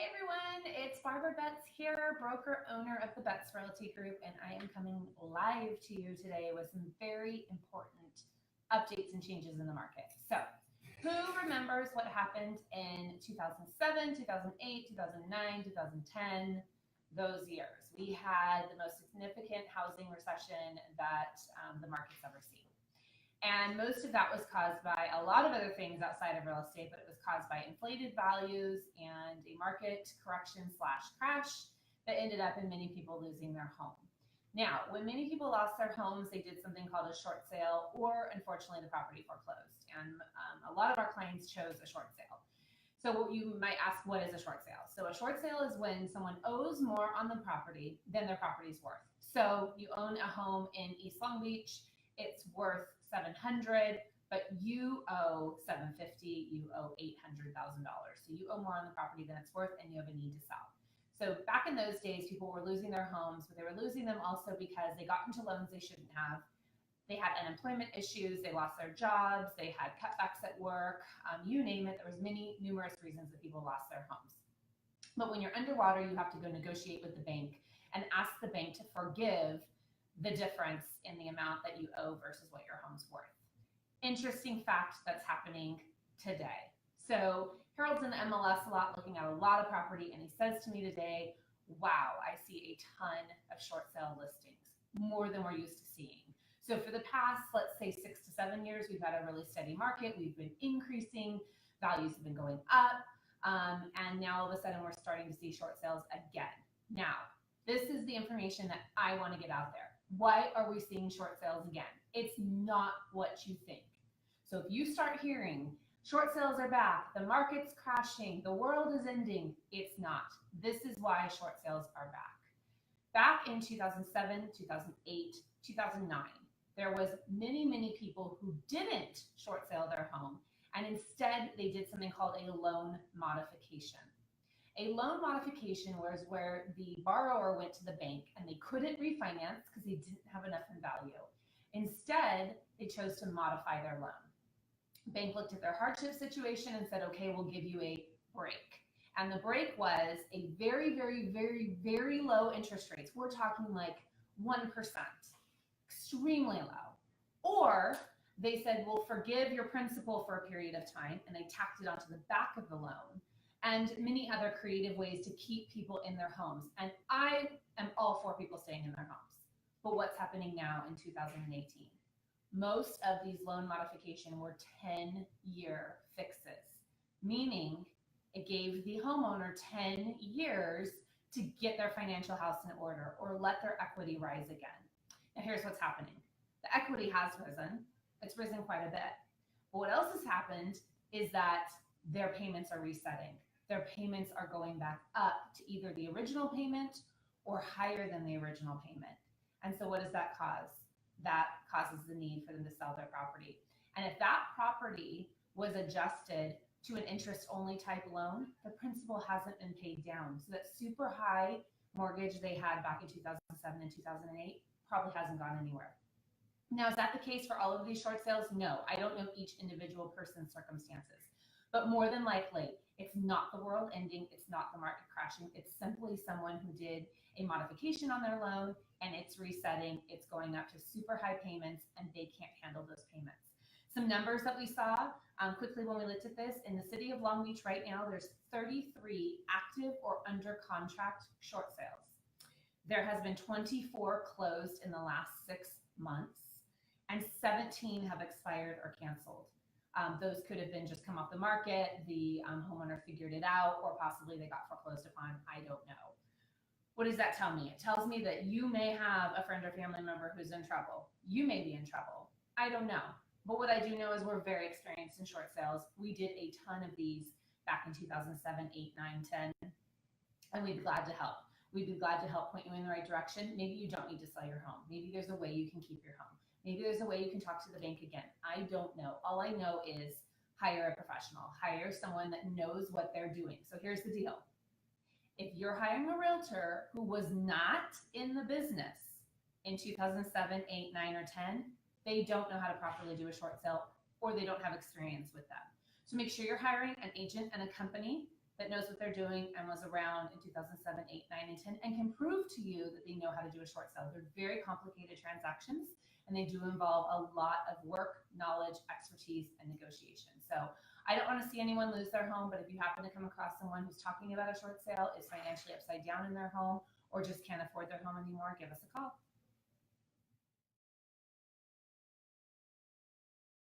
Hey everyone, it's Barbara Betts here, broker owner of the Betts Realty Group, and I am coming live to you today with some very important updates and changes in the market. So, who remembers what happened in 2007, 2008, 2009, 2010, those years? We had the most significant housing recession that the market's ever seen. And most of that was caused by a lot of other things outside of real estate, but it was caused by inflated values and a market correction slash crash that ended up in many people losing their home. Now, when many people lost their homes, they did something called a short sale, or unfortunately, the property foreclosed. And a lot of our clients chose a short sale. So you might ask, what is a short sale? So a short sale is when someone owes more on the property than their property's worth. So you own a home in East Long Beach, it's worth 700, but you owe 750, you owe $800,000. So you owe more on the property than it's worth and you have a need to sell. So back in those days, people were losing their homes, but they were losing them also because they got into loans they shouldn't have. They had unemployment issues, they lost their jobs, they had cutbacks at work, you name it. There was numerous reasons that people lost their homes. But when you're underwater, you have to go negotiate with the bank and ask the bank to forgive the difference in the amount that you owe versus what your home's worth. Interesting fact that's happening today. So Harold's in the MLS a lot, looking at a lot of property, and he says to me today, wow, I see a ton of short sale listings, more than we're used to seeing. So for the past, let's say 6 to 7 years, we've had a really steady market. We've been increasing, values have been going up, and now all of a sudden we're starting to see short sales again. Now, this is the information that I want to get out there. Why are we seeing short sales again? It's not what you think. So if you start hearing short sales are back, the market's crashing, the world is ending, it's not. This is why short sales are back. Back in 2007, 2008, 2009, there was many people who didn't short sale their home, and instead they did something called a loan modification. A loan modification was where the borrower went to the bank and they couldn't refinance because they didn't have enough in value. Instead, they chose to modify their loan. The bank looked at their hardship situation and said, okay, we'll give you a break. And the break was a very low interest rates. We're talking like 1%, extremely low. Or they said, we'll forgive your principal for a period of time, and they tacked it onto the back of the loan, and many other creative ways to keep people in their homes. And I am all for people staying in their homes. But what's happening now in 2018? Most of these loan modifications were 10-year fixes, meaning it gave the homeowner 10 years to get their financial house in order or let their equity rise again. Now here's what's happening. The equity has risen. It's risen quite a bit. But what else has happened is that their payments are resetting. Their payments are going back up to either the original payment or higher than the original payment. And so what does that cause? That causes the need for them to sell their property. And if that property was adjusted to an interest-only type loan, the principal hasn't been paid down. So that super high mortgage they had back in 2007 and 2008 probably hasn't gone anywhere. Now, is that the case for all of these short sales? No, I don't know each individual person's circumstances. But more than likely, it's not the world ending, it's not the market crashing, it's simply someone who did a modification on their loan and it's resetting, it's going up to super high payments and they can't handle those payments. Some numbers that we saw quickly when we looked at this, in the city of Long Beach right now, there's 33 active or under contract short sales. There has been 24 closed in the last 6 months and 17 have expired or canceled. Those could have been just come off the market, the homeowner figured it out, or possibly they got foreclosed upon. I don't know. What does that tell me? It tells me that you may have a friend or family member who's in trouble. You may be in trouble. I don't know. But what I do know is we're very experienced in short sales. We did a ton of these back in 2007, 8, 9, 10, and we'd be glad to help. We'd be glad to help point you in the right direction. Maybe you don't need to sell your home. Maybe there's a way you can keep your home. Maybe there's a way you can talk to the bank again. I don't know. All I know is hire a professional. Hire someone that knows what they're doing. So here's the deal. If you're hiring a realtor who was not in the business in 2007, 8, 9, or 10, they don't know how to properly do a short sale or they don't have experience with them. So make sure you're hiring an agent and a company that knows what they're doing and was around in 2007, 8, 9, and 10 and can prove to you that they know how to do a short sale. They're very complicated transactions and they do involve a lot of work, knowledge, expertise, and negotiation. So I don't want to see anyone lose their home, but if you happen to come across someone who's talking about a short sale, is financially upside down in their home, or just can't afford their home anymore, give us a call.